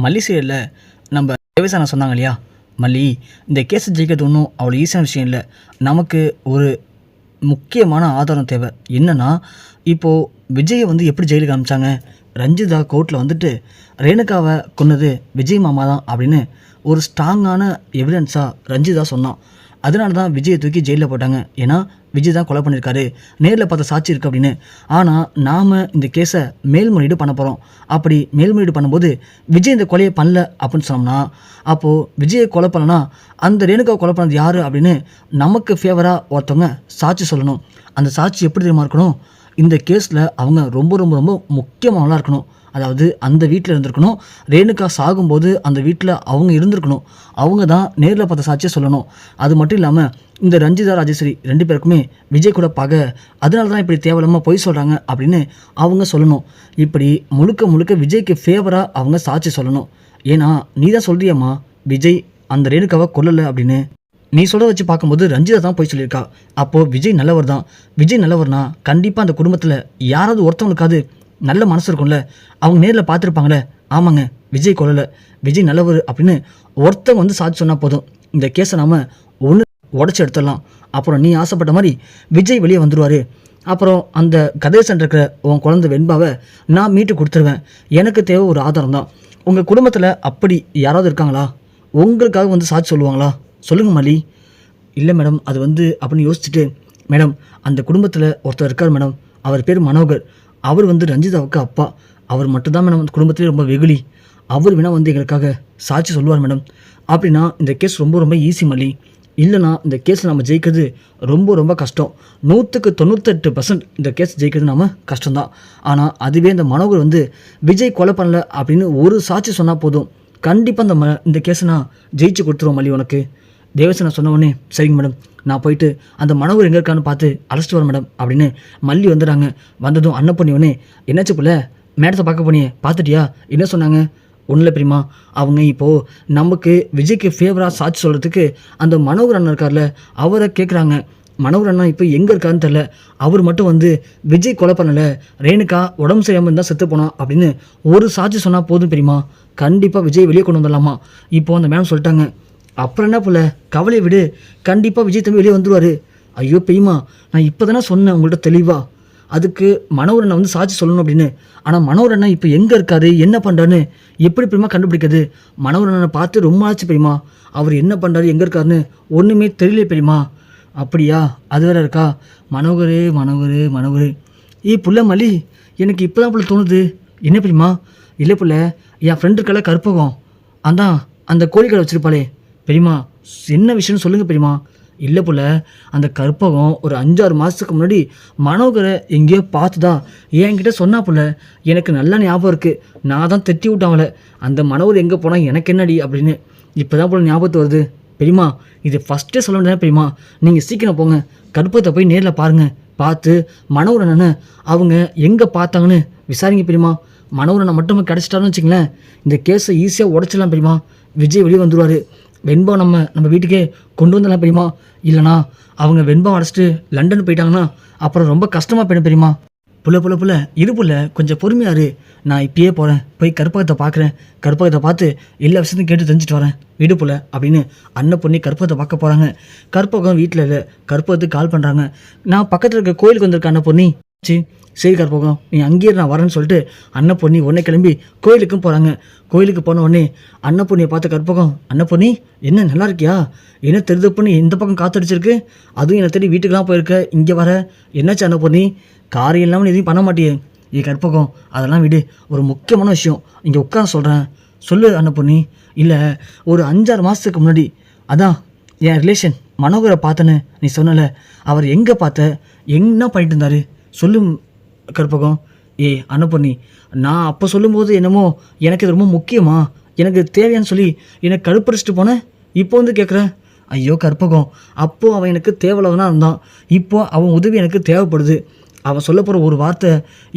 மல்லி சீரியலில் நம்ம தேவசானா சொன்னாங்க இல்லையா, மல்லி இந்த கேஸை ஜெயிக்கிறது ஒன்றும் அவ்வளோ ஈஸியான விஷயம் இல்லை. நமக்கு ஒரு முக்கியமான ஆதாரம் தேவை. என்னன்னா, இப்போது விஜயை எப்படி ஜெயிலுக்கு அனுப்பிச்சாங்க, ரஞ்சிதா கோர்ட்டில் ரேணுகாவை கொன்னது விஜய் மாமா தான் அப்படின்னு ஒரு ஸ்ட்ராங்கான எவிடன்ஸாக ரஞ்சிதா சொன்னான். அதனால தான் விஜயை தூக்கி ஜெயிலில் போட்டாங்க. ஏன்னா விஜய் தான் கொலை பண்ணியிருக்காரு, நேரில் பார்த்த சாட்சி இருக்குது அப்படின்னு. ஆனால் நாம் இந்த கேஸை மேல்முறையீடு பண்ண போகிறோம். அப்படி மேல்முறையீடு பண்ணும்போது விஜய் இந்த கொலையை பண்ணல அப்படின்னு சொன்னோம்னா, அப்போது விஜயை கொலை பண்ணனா அந்த ரேணுகாவை கொலை பண்ணது யார் அப்படின்னு நமக்கு ஃபேவராக ஒருத்தவங்க சாட்சி சொல்லணும். அந்த சாட்சி எப்படி தெரியுமா இருக்கணும், இந்த கேஸில் அவங்க ரொம்ப ரொம்ப ரொம்ப முக்கியமானவங்களாக இருக்கணும். அதாவது அந்த வீட்டில் இருந்திருக்கணும், ரேணுகா சாகும்போது அந்த வீட்டில் அவங்க இருந்திருக்கணும். அவங்க தான் நேரில் பார்த்த சாட்சியை சொல்லணும். அது மட்டும் இல்லாமல் இந்த ரஞ்சிதா ராஜேஸ்வரி 2 பேருக்குமே விஜய் கூட பகை, அதனால தான் இப்படி தேவையில்லாமல் பொய் சொல்கிறாங்க அப்படின்னு அவங்க சொல்லணும். இப்படி முழுக்க முழுக்க விஜய்க்கு ஃபேவராக அவங்க சாட்சி சொல்லணும். ஏன்னா நீ தான் சொல்கிறியம்மா விஜய் அந்த ரேணுகாவை கொல்லலை அப்படின்னு. நீ சொல்ல வச்சு பார்க்கும்போது ரஞ்சிதா தான் போய் சொல்லியிருக்கா. அப்போது விஜய் நல்லவர் தான். விஜய் நல்லவர்னா கண்டிப்பாக அந்த குடும்பத்தில் யாராவது ஒருத்தவங்களுக்காவது நல்ல மனசு இருக்கும்ல, அவங்க நேரில் பார்த்துருப்பாங்களே, ஆமாங்க விஜய் கொல்லலை, விஜய் நல்லவர் அப்படின்னு ஒருத்தவங்க சாட்சி சொன்னால் போதும், இந்த கேஸை நாம் ஒன்று உடச்சி எடுத்துடலாம். அப்புறம் நீ ஆசைப்பட்ட மாதிரி விஜய் வெளியே வந்துடுவார். அப்புறம் அந்த கதேசன் இருக்கிற உன் குழந்தை வெண்பாவை நான் மீட்டு கொடுத்துருவேன். எனக்கு தேவை ஒரு ஆதாரம் தான். உங்கள் குடும்பத்தில் அப்படி யாராவது இருக்காங்களா, உங்களுக்காக சாட்சி சொல்லுவாங்களா, சொல்லுங்கள் மல்லி. இல்லை மேடம், அது அப்படின்னு யோசிச்சுட்டு, மேடம் அந்த குடும்பத்தில் ஒருத்தர் இருக்கார் மேடம், அவர் பேர் மனோகர். அவர் ரஞ்சிதாவுக்கு அப்பா. அவர் மட்டும்தான் மேடம் அந்த குடும்பத்திலே ரொம்ப வெகுளி. அவர் வேணால் எங்களுக்காக சாட்சி சொல்லுவார் மேடம். அப்படின்னா இந்த கேஸ் ரொம்ப ரொம்ப ஈஸி மல்லி. இல்லைனா இந்த கேஸில் நம்ம ஜெயிக்கிறது ரொம்ப ரொம்ப கஷ்டம். 100க்கு 98% இந்த கேஸ் ஜெயிக்கிறது நம்ம கஷ்டம்தான். ஆனால் அதுவே இந்த மனோகர் விஜய் கொலை பண்ணல அப்படின்னு ஒரு சாட்சி சொன்னால் போதும், கண்டிப்பாக இந்த கேஸை நான் ஜெயிச்சு கொடுத்துருவோம் மல்லி உனக்கு. தேவசனா சொன்ன உடனே சரிங்க மேடம், நான் போயிட்டு அந்த மனோகர் எங்கே இருக்கான்னு பார்த்து அழைச்சிட்டு வரேன் மேடம் அப்படின்னு மல்லி வந்துடுறாங்க. வந்ததும் அண்ணன் பண்ணி உடனே என்னாச்சு போல மேடத்தை பார்க்க போனியே, பார்த்துட்டியா, என்ன சொன்னாங்க? ஒன்றில் பிரிமா, அவங்க இப்போது நமக்கு விஜய்க்கு ஃபேவராக சாட்சி சொல்கிறதுக்கு அந்த மனோகர் அண்ணன் இருக்கார்ல அவரை கேட்குறாங்க. மனோகர் அண்ணா இப்போ எங்கே இருக்காருன்னு தெரில, அவர் மட்டும் விஜய் கொலை பண்ணலை, ரேணுகா உடம்பு சரியாமல் இருந்தால் செத்து போனான் அப்படின்னு ஒரு சாட்சி சொன்னால் போதும் பிரிமா, கண்டிப்பாக விஜய் வெளியே கொண்டு வந்துடலாமா. இப்போது அந்த மேடம் சொல்லிட்டாங்க. அப்புறம் என்ன போல கவலையை விடு, கண்டிப்பாக விஜய் தம்பி வெளியே வந்துடுவார். ஐயோ பெரியமா, நான் இப்போ தானே சொன்னேன் உங்கள்கிட்ட தெளிவாக, அதுக்கு மனோகர் அண்ணா சாட்சி சொல்லணும் அப்படின்னு. ஆனால் மனோகர் அண்ணா இப்போ எங்கே இருக்காரு, என்ன பண்ணுறான்னு எப்படி பெரியமா கண்டுபிடிக்கிறது? மனோகர் அண்ணனை பார்த்து ரொம்ப ஆச்சு பெரியமா, அவர் என்ன பண்ணுறாரு எங்கே இருக்காருன்னு ஒன்றுமே தெரியல பெரியமா. அப்படியா, அது வேற இருக்கா? மனோகரே மனோகரே மனோகரே. புள்ள மல்லி, எனக்கு இப்போ தான் புள்ள தோணுது. என்ன பெரியமா? இல்லை புள்ள, என் ஃப்ரெண்டு இருக்கல கற்பகம், அதான் அந்த கோழிக்கடை வச்சுருப்பாளே பெரியமா, என்ன விஷயம்னு சொல்லுங்கள் பெரியமா. இல்லை புள்ள, அந்த கற்பகம் ஒரு 5-6 மாதத்துக்கு முன்னாடி மனோகரை எங்கேயோ பார்த்துதா என்கிட்ட சொன்னா புள்ள. எனக்கு நல்லா ஞாபகம் இருக்குது, நான் தான் தட்டி விட்டாங்களே, அந்த மனோகர் எங்கே போனால் எனக்கு என்னடி அப்படின்னு. இப்போ தான் புள்ள ஞாபகத்து வருது பெரியமா. இது ஃபஸ்ட்டே சொல்ல வேண்டியதான் பெரியமா, நீங்கள் சீக்கிரம் போங்க, கற்பகத்தை போய் நேரில் பாருங்கள், பார்த்து மனோகர் அண்ணனை அவங்க எங்கே பார்த்தாங்கன்னு விசாரிங்க பெரியமா. மனோகர் அண்ணன் மட்டும் கிடச்சிட்டாருன்னு வச்சுங்களேன், இந்த கேஸை ஈஸியாக உடச்சிடலாம் பெரியமா. விஜய் வெளியே வந்துடுவார். வெண்பா நம்ம வீட்டுக்கே கொண்டு வந்துடலாம் பெரியமா. இல்லைனா அவங்க வெண்பா அடைச்சிட்டு லண்டன் போயிட்டாங்கன்னா அப்புறம் ரொம்ப கஷ்டமாக போயிடும் பெரியமா. புள்ள இரு புள்ள, கொஞ்சம் பொறுமையாரு, நான் இப்பயே போகிறேன், போய் கற்பகத்தை பார்க்குறேன், கற்பகத்தை பார்த்து எல்லா விஷயத்தையும் கேட்டு தெரிஞ்சுட்டு வரேன், விடு புள்ள அப்படின்னு அண்ணன் பொண்ணி கற்பகத்தை பார்க்க போகிறாங்க. கற்பகம் வீட்டில் இல்லை, கற்பகத்துக்கு கால் பண்ணுறாங்க. நான் பக்கத்தில் இருக்க கோயிலுக்கு வந்திருக்கேன் அண்ணன் பொண்ணி. சரி கற்பகம், நீ அங்கேயே நான் வரேன்னு சொல்லிட்டு அண்ணன் பொண்ணி உடனே கிளம்பி கோயிலுக்கும் போகிறாங்க. கோயிலுக்கு போன உடனே அண்ணன் பொண்ணியை பார்த்த கற்பகம், அண்ணன் பொண்ணி என்ன நல்லா இருக்கியா, என்ன தெரிஞ்சப்புன்னு இந்த பக்கம் காத்தடிச்சிருக்கு, அதுவும் என்னை தேடி வீட்டுக்கெலாம் போயிருக்க, இங்கே வர என்னாச்சு அண்ணன் பொண்ணி, காரியம் இல்லாமல் எதையும் பண்ண மாட்டியே. கற்பகம் அதெல்லாம் விடு, ஒரு முக்கியமான விஷயம் இங்கே உட்கார சொல்கிறேன், சொல்லு அண்ணன் பொண்ணி. இல்லை, ஒரு 5-6 மாதத்துக்கு முன்னாடி அதான் என் ரிலேஷன் மனோகரை பார்த்தேன்னு நீ சொன்னல, அவர் எங்கே பார்த்த, என்ன பண்ணிட்டு இருந்தார் சொல்லு கற்பகம். அனுப்பண்ணி, நான் அப்போ சொல்லும்போது என்னமோ எனக்கு இது ரொம்ப முக்கியமா, எனக்கு தேவையான்னு சொல்லி எனக்கு கடுப்படிச்சிட்டு போனேன், இப்போ கேட்குறேன். ஐயோ கற்பகம், அப்போது அவன் எனக்கு தேவையில்லவனா இருந்தான், இப்போது அவன் உதவி எனக்கு தேவைப்படுது. அவன் சொல்ல போகிற ஒரு வார்த்தை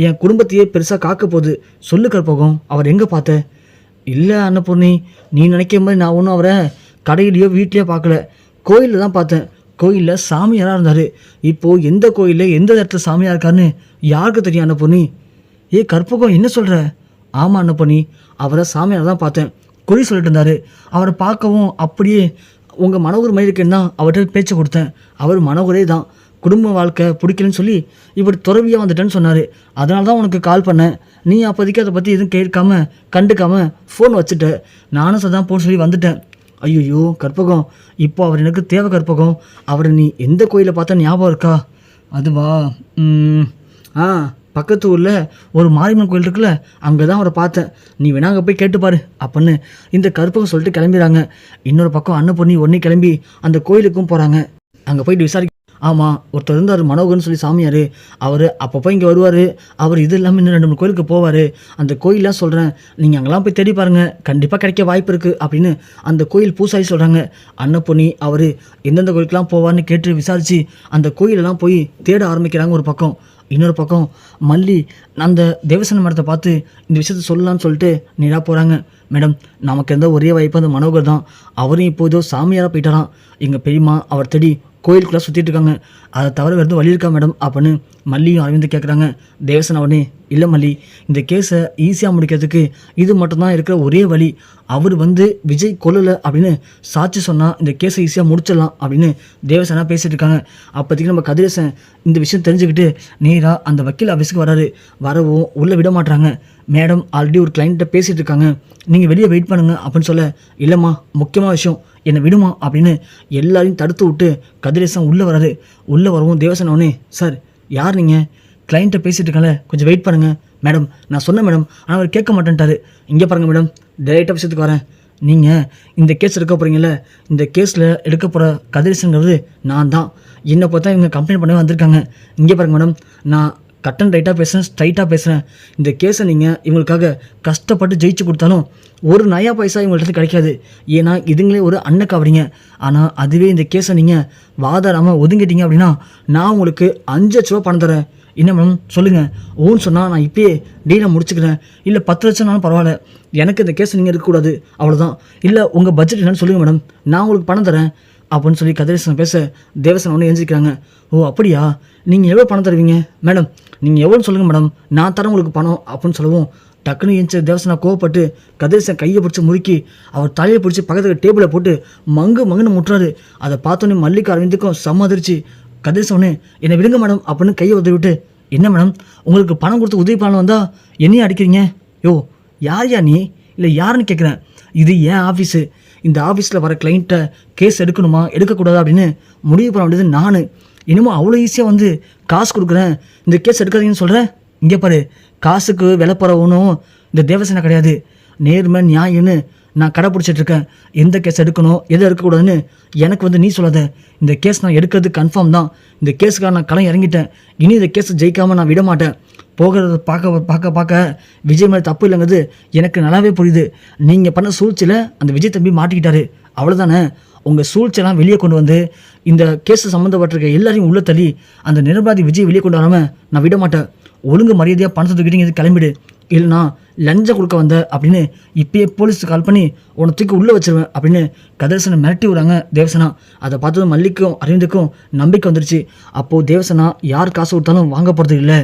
என் குடும்பத்தையே பெருசாக காக்க போகுது. சொல்லு கற்பகம், அவர் எங்கே பார்த்த? இல்லை அன்னபூர்ணி, நீ நினைக்கிற மாதிரி நான் ஒன்றும் அவரை கடையிலையோ வீட்லேயோ பார்க்கல, கோயிலில் தான் பார்த்தேன். கோயிலில் சாமியாராக இருந்தார். இப்போது எந்த கோயிலில் எந்த இடத்துல சாமியாக இருக்காருன்னு யாருக்கு தெரியும் அன்னபூர்ணி? கற்பகம் என்ன சொல்கிற? ஆமாம் அன்னபூர்ணி, அவரை சாமியார் தான் பார்த்தேன். குறி சொல்லிட்டு இருந்தார். அவரை பார்க்கவும் அப்படியே உங்கள் மனோகர் மாதிரி இருக்குன்னு தான் அவர்கிட்ட பேச்சு கொடுத்தேன். அவர் மனோகரே தான். குடும்ப வாழ்க்கை பிடிக்கலன்னு சொல்லி இப்படி துறவியாக வந்துட்டேன்னு சொன்னார். அதனால தான் உனக்கு கால் பண்ணேன். நீ அப்போதைக்கு அதை பற்றி எதுவும் கேட்காம கண்டுக்காம ஃபோன் வச்சுட்ட. நானும் சதான் போன்னு சொல்லி வந்துட்டேன். ஐயோ கற்பகம், இப்போ அவர் எனக்கு தேவை கற்பகம். அவரை நீ எந்த கோயிலை பார்த்தா ஞாபகம் இருக்கா? அதுவா, பக்கத்து ஊரில் ஒரு மாரியம்மன் கோயில் இருக்குல்ல, அங்கே தான் அவரை பார்த்தேன். நீ வேணா அங்கே போய் கேட்டுப்பாரு அப்படின்னு இந்த கற்பகம் சொல்லிட்டு கிளம்பிடுறாங்க. இன்னொரு பக்கம் அன்னபூர்ணி உடனே கிளம்பி அந்த கோயிலுக்கும் போகிறாங்க. அங்கே போயிட்டு விசாரிக்க, ஆமாம் ஒருத்தர் இருந்தார் மனோகர்னு சொல்லி சாமியார். அவர் அப்பப்போ இங்கே வருவார். அவர் இது இல்லாமல் இன்னும் 2 3 கோயிலுக்கு போவார். அந்த கோயிலெலாம் சொல்கிறேன், நீங்கள் அங்கெல்லாம் போய் தேடி பாருங்கள், கண்டிப்பாக கிடைக்க வாய்ப்பு இருக்குது அப்படின்னு அந்த கோயில் பூசாரி சொல்கிறாங்க. அன்னபூர்ணி அவர் எந்தெந்த கோயிலுக்கெலாம் போவார்னு கேட்டு விசாரித்து அந்த கோயிலெல்லாம் போய் தேட ஆரம்பிக்கிறாங்க ஒரு பக்கம். இன்னொரு பக்கம் மல்லி அந்த தேவசன மரத்தை பார்த்து இந்த விஷயத்த சொல்லலான்னு சொல்லிட்டு நேராக போகிறாங்க. மேடம், நமக்கு இருந்த ஒரே வாய்ப்பு அந்த மனோகர் தான். அவரும் இப்போதோ சாமியாராக போயிட்டாராம். எங்கள் பெரியம்மா அவர் தேடி கோயிலுக்குள்ளே சுற்றிட்டு இருக்காங்க. அதை தவிர வேறு வழி இருக்கா மேடம் அப்படின்னு மல்லியும் அரவிந்த் கேட்குறாங்க. தேவசன் அவனே, இல்லை மல்லி, இந்த கேஸை ஈஸியாக முடிக்கிறதுக்கு இது மட்டும்தான் இருக்கிற ஒரே வழி. அவர் விஜய் கொல்லலை அப்படின்னு சாட்சி சொன்னால் இந்த கேஸை ஈஸியாக முடிச்சிடலாம் அப்படின்னு தேவசனாக பேசிகிட்டு இருக்காங்க. அப்போதைக்கு நம்ம கதிரேசன் இந்த விஷயம் தெரிஞ்சுக்கிட்டு நேராக அந்த வக்கீல் ஆஃபீஸுக்கு வராரு. வரவும் உள்ளே விட மாட்டாங்க. மேடம் ஆல்ரெடி ஒரு கிளைண்ட்டை பேசிகிட்டு இருக்காங்க, நீங்கள் வெளியே வெயிட் பண்ணுங்க அப்படின்னு சொல்ல, இல்லைம்மா முக்கியமான விஷயம், என்னை விடுமா அப்படின்னு எல்லாரையும் தடுத்து விட்டு கதிரேசன் உள்ளே வராரு. உள்ளே வரவும் தேவசன் அவனே, சார் யார் நீங்கள்? கிளைண்ட்டை பேசிகிட்டு இருக்காங்க, கொஞ்சம் வெயிட் பண்ணுங்கள். மேடம் நான் சொன்னேன் மேடம், ஆனால் அவர் கேட்க மாட்டேன்ட்டாரு. இங்கே பாருங்கள் மேடம், டைரெக்டாக விஷயத்துக்கு வரேன். நீங்கள் இந்த கேஸ் எடுக்க போகிறீங்கள, இந்த கேஸில் எடுக்க போகிற கதிரேசன்கிறது நான் தான். என்னை பார்த்தா இவங்க கம்ப்ளைண்ட் பண்ணவே வந்திருக்காங்க. இங்கே பாருங்கள் மேடம், நான் கட் அண்ட் ரைட்டாக பேசுகிறேன், ஸ்ட்ரைட்டாக பேசுகிறேன். இந்த கேஸை நீங்கள் இவங்களுக்காக கஷ்டப்பட்டு ஜெயிச்சு கொடுத்தாலும் ஒரு நயா பைசா இவங்கள்ட்ட கிடைக்காது. ஏன்னா இதுங்களே ஒரு அன்னக்காவறீங்க. ஆனால் அதுவே இந்த கேஸை நீங்கள் வாதாடாமல் ஒதுங்கிட்டீங்க அப்படின்னா நான் உங்களுக்கு 5 லட்ச ரூபா பணம் தரேன். என்ன மேடம் சொல்லுங்கள், ஓன்னு சொன்னால் நான் இப்போயே டீலை முடிச்சுக்கிறேன். இல்லை 10 லட்சம்னாலும் பரவாயில்ல, எனக்கு இந்த கேஸை நீங்கள் இருக்கக்கூடாது, அவ்வளோதான். இல்லை உங்கள் பட்ஜெட் என்னன்னு சொல்லுங்கள் மேடம், நான் உங்களுக்கு பணம் தரேன் அப்படின்னு சொல்லி கதிரேசன் பேச தேவசன் ஒன்று எழுந்திருக்கிறாங்க. ஓ அப்படியா, நீங்கள் எவ்வளோ பணம் தருவீங்க? மேடம் நீங்கள் எவ்வளோன்னு சொல்லுங்கள் மேடம், நான் தரேன் உங்களுக்கு பணம் அப்படின்னு சொல்லவும் டக்குன்னு எழுந்த தேவசனா கோவப்பட்டு கதிரேசன் கையை பிடிச்சி முறுக்கி அவர் தலையை பிடிச்சி பக்கத்துக்கு டேபிளை போட்டு மங்குன்னு முட்டுறாரு. அதை பார்த்தோன்னே மல்லிகா அரவிந்துக்கும் சம்மதிச்சு கதிரேசனே என்னை விடுங்க மேடம் அப்படின்னு கையை உதவி விட்டு, என்ன மேடம் உங்களுக்கு பணம் கொடுத்து உதவி பண்ண வந்தால் என்னையும் அடிக்கிறீங்க? யோ யார் நீ? இல்லை யாருன்னு கேட்குறேன். இது ஏன் ஆஃபீஸு. இந்த ஆஃபீஸில் வர கிளைண்ட்டை கேஸ் எடுக்கணுமா எடுக்கக்கூடாது அப்படின்னு முடிவு பண்ண வேண்டியது நான். இன்னமும் அவ்வளோ ஈஸியாக காசு கொடுக்குறேன், இந்த கேஸ் எடுக்காதீங்கன்னு சொல்கிறேன். இங்கே பாரு, காசுக்கு விலை போகிறவனும் இந்த தேவசேனா கிடையாது. நேர்மை நியாயம்னு நான் கடைப்பிடிச்சிட்ருக்கேன். எந்த கேஸ் எடுக்கணும் எதை எடுக்கக்கூடாதுன்னு எனக்கு நீ சொல்லாத. இந்த கேஸ் நான் எடுக்கிறது கன்ஃபார்ம் தான். இந்த கேஸுக்காக நான் களம் இறங்கிட்டேன். இனி இந்த கேஸை ஜெயிக்காமல் நான் விட மாட்டேன். போகிறத பார்க்க விஜய் மேலே தப்பு இல்லைங்கிறது எனக்கு நல்லாவே புரியுது. நீங்கள் பண்ண சூழ்ச்சியில் அந்த விஜய் தம்பி மாட்டிக்கிட்டாரு, அவ்வளோதானே. உங்கள் சூழ்ச்சியெல்லாம் வெளியே கொண்டு இந்த கேஸு சம்மந்தப்பட்டிருக்க எல்லாரையும் உள்ளே தள்ளி அந்த நிரபராதி விஜய் வெளியே கொண்டு வராமல் நான் விட மாட்டேன். ஒழுங்கு மரியாதையாக பணத்தை தூக்கிட்டு இது கிளம்பிடு, இல்லைனா லஞ்சம் கொடுக்க வந்த அப்படின்னு இப்பயே போலீஸுக்கு கால் பண்ணி உன்னை தூக்கி உள்ளே வச்சிருவேன் அப்படின்னு கதிரேசனை மிரட்டி விடுறாங்க தேவசனா. அதை பார்த்ததும் மல்லிக்கும் அரவிந்துக்கும் நம்பிக்கை வந்துருச்சு. அப்போது தேவசனா யார் காசு கொடுத்தாலும் வாங்க போகிறது இல்லை.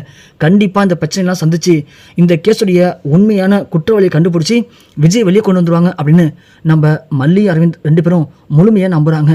கண்டிப்பாக இந்த பிரச்சனைலாம் சந்தித்து இந்த கேஸுடைய உண்மையான குற்றவாளியை கண்டுபிடிச்சி விஜய் வெளியே கொண்டு வந்துடுவாங்க அப்படின்னு நம்ம மல்லி அரவிந்த் 2 பேரும் முழுமையாக நம்புகிறாங்க.